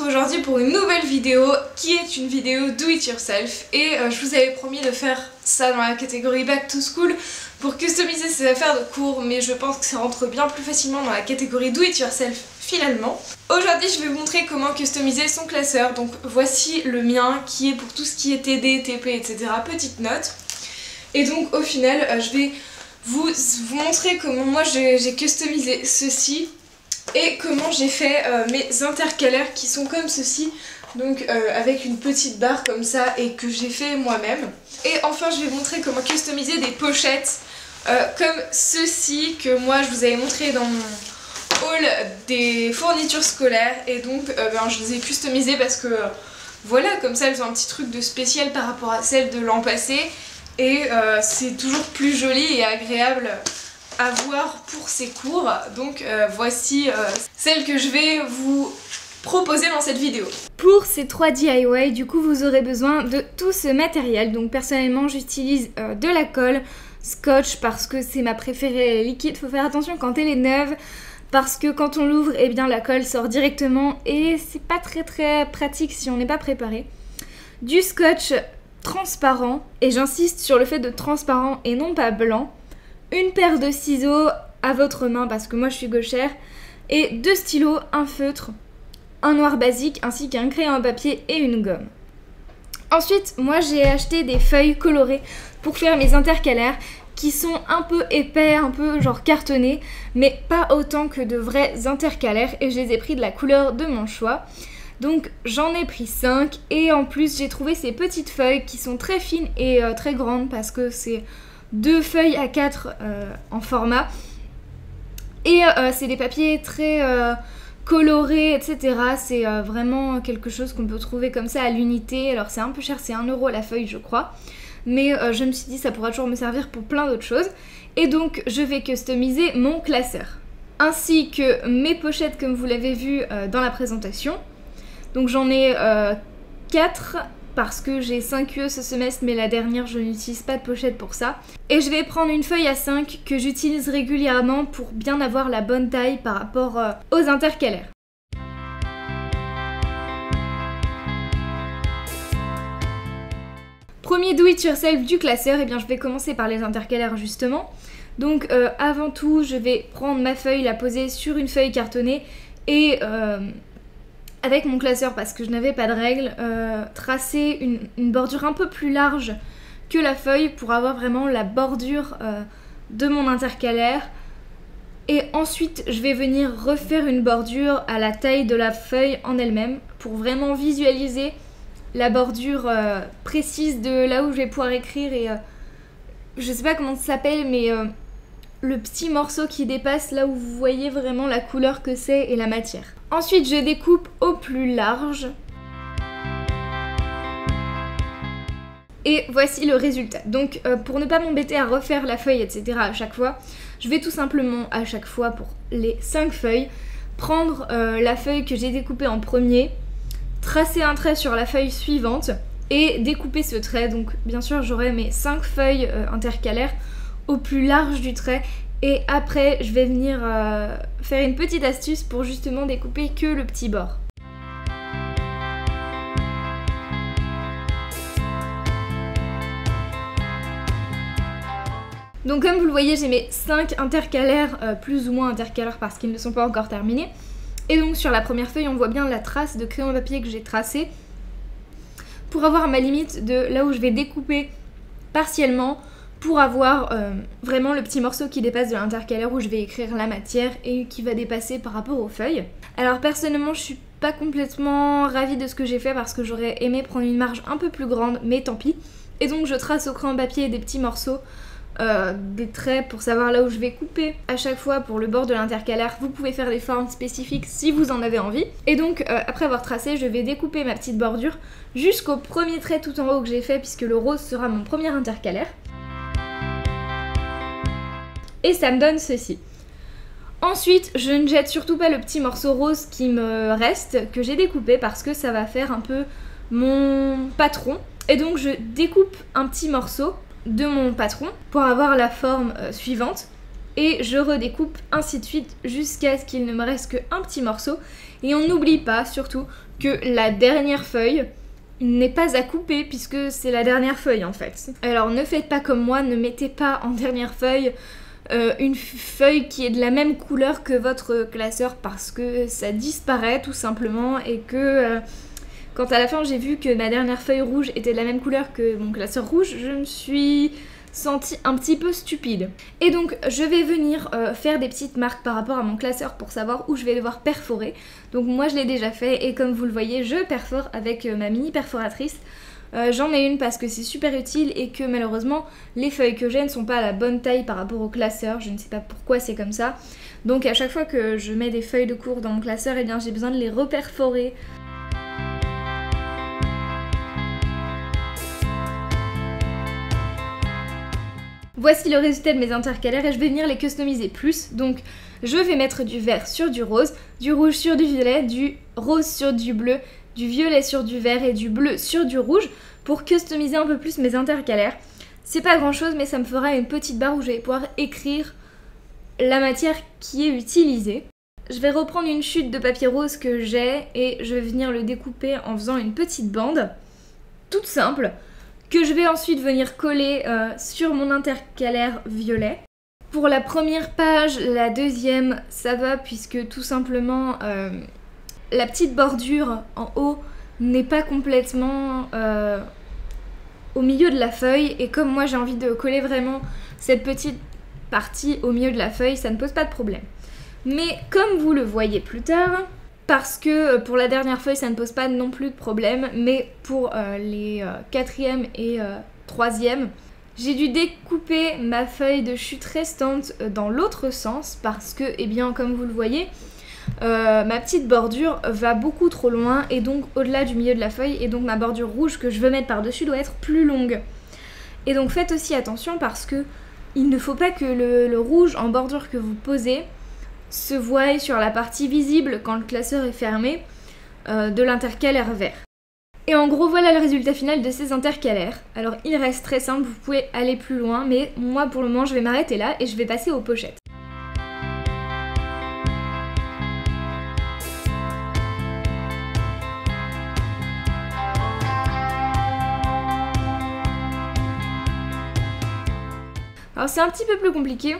retrouve aujourd'hui pour une nouvelle vidéo qui est une vidéo do it yourself et je vous avais promis de faire ça dans la catégorie back to school pour customiser ses affaires de cours, mais je pense que ça rentre bien plus facilement dans la catégorie do it yourself finalement. Aujourd'hui je vais vous montrer comment customiser son classeur, donc voici le mien qui est pour tout ce qui est TD, TP, etc. Petite note. Et donc au final je vais vous montrer comment moi j'ai customisé ceci et comment j'ai fait mes intercalaires qui sont comme ceci, donc avec une petite barre comme ça et que j'ai fait moi-même. Et enfin je vais vous montrer comment customiser des pochettes comme ceci que moi je vous avais montré dans mon haul des fournitures scolaires, et donc je les ai customisées parce que voilà, comme ça elles ont un petit truc de spécial par rapport à celles de l'an passé et c'est toujours plus joli et agréable à voir pour ces cours. Donc voici celle que je vais vous proposer dans cette vidéo. Pour ces 3 DIY, du coup vous aurez besoin de tout ce matériel. Donc personnellement j'utilise de la colle, scotch parce que c'est ma préférée, elle est liquide. Faut faire attention quand elle est neuve parce que quand on l'ouvre, eh bien la colle sort directement et c'est pas très pratique si on n'est pas préparé. Du scotch transparent, et j'insiste sur le fait de transparent et non pas blanc. Une paire de ciseaux à votre main parce que moi je suis gauchère, et 2 stylos, un feutre, un noir basique ainsi qu'un crayon à papier et une gomme. Ensuite moi j'ai acheté des feuilles colorées pour faire mes intercalaires qui sont un peu épais, un peu genre cartonnés, mais pas autant que de vrais intercalaires, et je les ai pris de la couleur de mon choix. Donc j'en ai pris 5 et en plus j'ai trouvé ces petites feuilles qui sont très fines et très grandes parce que c'est 2 feuilles à 4 en format, et c'est des papiers très colorés, etc. C'est vraiment quelque chose qu'on peut trouver comme ça à l'unité. Alors c'est un peu cher, c'est 1 € la feuille je crois, mais je me suis dit ça pourra toujours me servir pour plein d'autres choses. Et donc je vais customiser mon classeur ainsi que mes pochettes comme vous l'avez vu dans la présentation. Donc j'en ai 4 parce que j'ai 5 UE ce semestre, mais la dernière je n'utilise pas de pochette pour ça. Et je vais prendre une feuille A5 que j'utilise régulièrement pour bien avoir la bonne taille par rapport aux intercalaires. Premier do it yourself du classeur, et bien je vais commencer par les intercalaires justement. Donc avant tout je vais prendre ma feuille, la poser sur une feuille cartonnée et avec mon classeur, parce que je n'avais pas de règle, tracer une bordure un peu plus large que la feuille pour avoir vraiment la bordure de mon intercalaire. Et ensuite je vais venir refaire une bordure à la taille de la feuille en elle-même pour vraiment visualiser la bordure précise de là où je vais pouvoir écrire, et je sais pas comment ça s'appelle, mais le petit morceau qui dépasse là où vous voyez vraiment la couleur que c'est et la matière. Ensuite je découpe au plus large et voici le résultat. Donc pour ne pas m'embêter à refaire la feuille etc. à chaque fois, je vais tout simplement à chaque fois pour les 5 feuilles prendre la feuille que j'ai découpée en premier, tracer un trait sur la feuille suivante et découper ce trait. Donc bien sûr j'aurai mes 5 feuilles intercalaires au plus large du trait, et après je vais venir faire une petite astuce pour justement découper que le petit bord. Donc comme vous le voyez j'ai mes 5 intercalaires, plus ou moins intercalaires parce qu'ils ne sont pas encore terminés. Et donc sur la première feuille on voit bien la trace de crayon à papier que j'ai tracée pour avoir ma limite de là où je vais découper partiellement, pour avoir vraiment le petit morceau qui dépasse de l'intercalaire où je vais écrire la matière et qui va dépasser par rapport aux feuilles. Alors personnellement je suis pas complètement ravie de ce que j'ai fait parce que j'aurais aimé prendre une marge un peu plus grande, mais tant pis. Et donc je trace au crayon papier des petits morceaux, des traits pour savoir là où je vais couper à chaque fois pour le bord de l'intercalaire. Vous pouvez faire des formes spécifiques si vous en avez envie. Et donc après avoir tracé, je vais découper ma petite bordure jusqu'au premier trait tout en haut que j'ai fait, puisque le rose sera mon premier intercalaire. Et ça me donne ceci. Ensuite, je ne jette surtout pas le petit morceau rose qui me reste, que j'ai découpé, parce que ça va faire un peu mon patron. Et donc je découpe un petit morceau de mon patron pour avoir la forme suivante. et je redécoupe ainsi de suite jusqu'à ce qu'il ne me reste qu'un petit morceau. Et on n'oublie pas surtout que la dernière feuille n'est pas à couper puisque c'est la dernière feuille en fait. Alors ne faites pas comme moi, ne mettez pas en dernière feuille une feuille qui est de la même couleur que votre classeur parce que ça disparaît tout simplement et que quand à la fin j'ai vu que ma dernière feuille rouge était de la même couleur que mon classeur rouge, je me suis sentie un petit peu stupide. Et donc je vais venir faire des petites marques par rapport à mon classeur pour savoir où je vais devoir perforer. Donc moi je l'ai déjà fait et comme vous le voyez je perfore avec ma mini perforatrice. J'en ai une parce que c'est super utile et que malheureusement les feuilles que j'ai ne sont pas à la bonne taille par rapport au classeur, je ne sais pas pourquoi c'est comme ça. Donc à chaque fois que je mets des feuilles de cours dans mon classeur, eh bien j'ai besoin de les reperforer. Voici le résultat de mes intercalaires et je vais venir les customiser plus. Donc je vais mettre du vert sur du rose, du rouge sur du violet, du rose sur du bleu, du violet sur du vert et du bleu sur du rouge pour customiser un peu plus mes intercalaires. C'est pas grand chose mais ça me fera une petite barre où je vais pouvoir écrire la matière qui est utilisée. Je vais reprendre une chute de papier rose que j'ai et je vais venir le découper en faisant une petite bande toute simple que je vais ensuite venir coller sur mon intercalaire violet. Pour la première page, la deuxième ça va puisque tout simplement la petite bordure en haut n'est pas complètement au milieu de la feuille et comme moi j'ai envie de coller vraiment cette petite partie au milieu de la feuille, ça ne pose pas de problème. Mais comme vous le voyez plus tard, parce que pour la dernière feuille ça ne pose pas non plus de problème, mais pour les 4e et 3e, j'ai dû découper ma feuille de chute restante dans l'autre sens parce que, eh bien comme vous le voyez, ma petite bordure va beaucoup trop loin et donc au-delà du milieu de la feuille et donc ma bordure rouge que je veux mettre par-dessus doit être plus longue. Et donc faites aussi attention parce que il ne faut pas que le rouge en bordure que vous posez se voie sur la partie visible quand le classeur est fermé de l'intercalaire vert. Et en gros voilà le résultat final de ces intercalaires. Alors il reste très simple, vous pouvez aller plus loin mais moi pour le moment je vais m'arrêter là et je vais passer aux pochettes. Alors c'est un petit peu plus compliqué,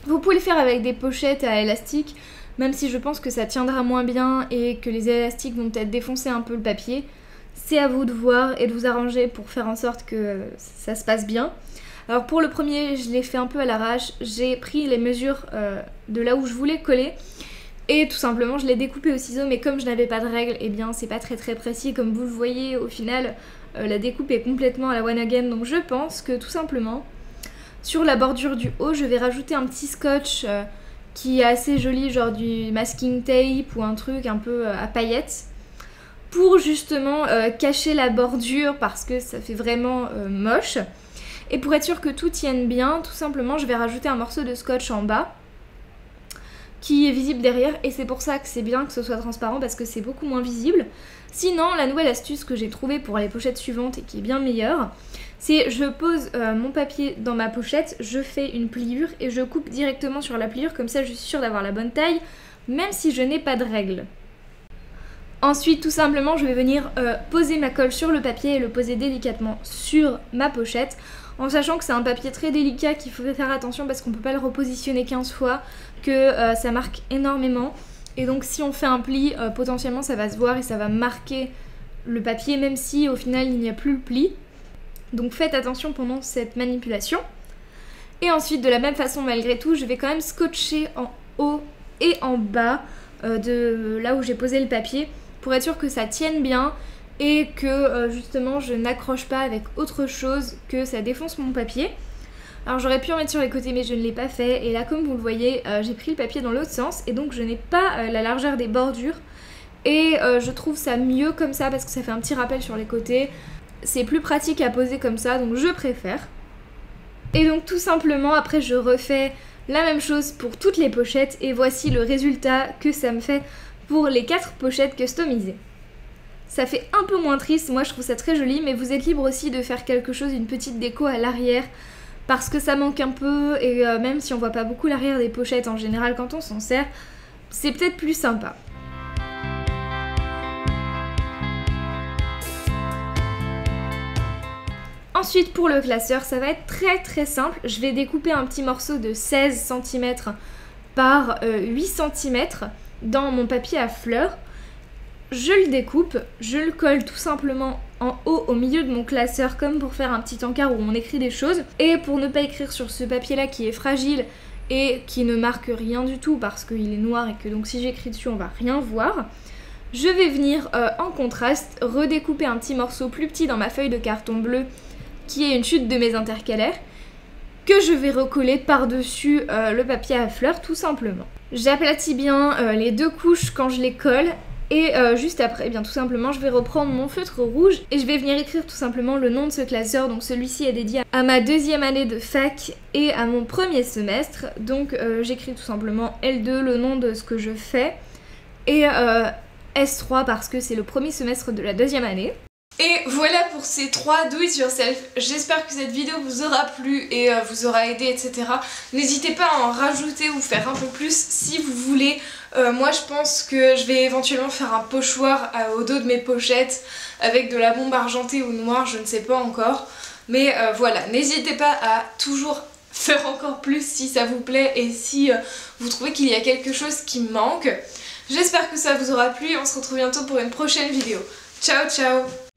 vous pouvez le faire avec des pochettes à élastique, même si je pense que ça tiendra moins bien et que les élastiques vont peut-être défoncer un peu le papier. C'est à vous de voir et de vous arranger pour faire en sorte que ça se passe bien. Alors pour le premier, je l'ai fait un peu à l'arrache, j'ai pris les mesures de là où je voulais coller et tout simplement je l'ai découpé au ciseau, mais comme je n'avais pas de règle, et eh bien c'est pas très précis comme vous le voyez. Au final la découpe est complètement à la one again, donc je pense que tout simplement sur la bordure du haut je vais rajouter un petit scotch qui est assez joli, genre du masking tape ou un truc un peu à paillettes pour justement cacher la bordure parce que ça fait vraiment moche. Et pour être sûr que tout tienne bien, tout simplement je vais rajouter un morceau de scotch en bas qui est visible derrière et c'est pour ça que c'est bien que ce soit transparent parce que c'est beaucoup moins visible. Sinon la nouvelle astuce que j'ai trouvée pour les pochettes suivantes et qui est bien meilleure, c'est je pose mon papier dans ma pochette, je fais une pliure et je coupe directement sur la pliure, comme ça je suis sûre d'avoir la bonne taille même si je n'ai pas de règle. Ensuite tout simplement je vais venir poser ma colle sur le papier et le poser délicatement sur ma pochette en sachant que c'est un papier très délicat qu'il faut faire attention parce qu'on ne peut pas le repositionner 15 fois, que ça marque énormément et donc si on fait un pli potentiellement ça va se voir et ça va marquer le papier même si au final il n'y a plus le pli. Donc faites attention pendant cette manipulation. Et ensuite de la même façon malgré tout je vais quand même scotcher en haut et en bas de là où j'ai posé le papier pour être sûr que ça tienne bien et que justement je n'accroche pas avec autre chose, que ça défonce mon papier. Alors j'aurais pu en mettre sur les côtés mais je ne l'ai pas fait et là comme vous le voyez j'ai pris le papier dans l'autre sens et donc je n'ai pas la largeur des bordures et je trouve ça mieux comme ça parce que ça fait un petit rappel sur les côtés. C'est plus pratique à poser comme ça donc je préfère. Et donc tout simplement après je refais la même chose pour toutes les pochettes et voici le résultat que ça me fait pour les 4 pochettes customisées. Ça fait un peu moins triste, moi je trouve ça très joli mais vous êtes libre aussi de faire quelque chose, une petite déco à l'arrière parce que ça manque un peu et même si on voit pas beaucoup l'arrière des pochettes en général quand on s'en sert, c'est peut-être plus sympa. Ensuite pour le classeur, ça va être très simple. Je vais découper un petit morceau de 16 cm par 8 cm dans mon papier à fleurs. Je le découpe, je le colle tout simplement en haut au milieu de mon classeur comme pour faire un petit encart où on écrit des choses. Et pour ne pas écrire sur ce papier là qui est fragile et qui ne marque rien du tout parce qu'il est noir et que donc si j'écris dessus on va rien voir, je vais venir en contraste redécouper un petit morceau plus petit dans ma feuille de carton bleu qui est une chute de mes intercalaires que je vais recoller par-dessus le papier à fleurs tout simplement. J'aplatis bien les deux couches quand je les colle et juste après, eh bien tout simplement, je vais reprendre mon feutre rouge et je vais venir écrire tout simplement le nom de ce classeur. Donc celui-ci est dédié à ma deuxième année de fac et à mon premier semestre. Donc j'écris tout simplement L2, le nom de ce que je fais, et S3 parce que c'est le premier semestre de la deuxième année. Et voilà pour ces 3 do it yourself. J'espère que cette vidéo vous aura plu et vous aura aidé, etc. N'hésitez pas à en rajouter ou faire un peu plus si vous voulez. Moi je pense que je vais éventuellement faire un pochoir au dos de mes pochettes avec de la bombe argentée ou noire, je ne sais pas encore. Mais voilà, n'hésitez pas à toujours faire encore plus si ça vous plaît et si vous trouvez qu'il y a quelque chose qui manque. J'espère que ça vous aura plu et on se retrouve bientôt pour une prochaine vidéo. Ciao ciao!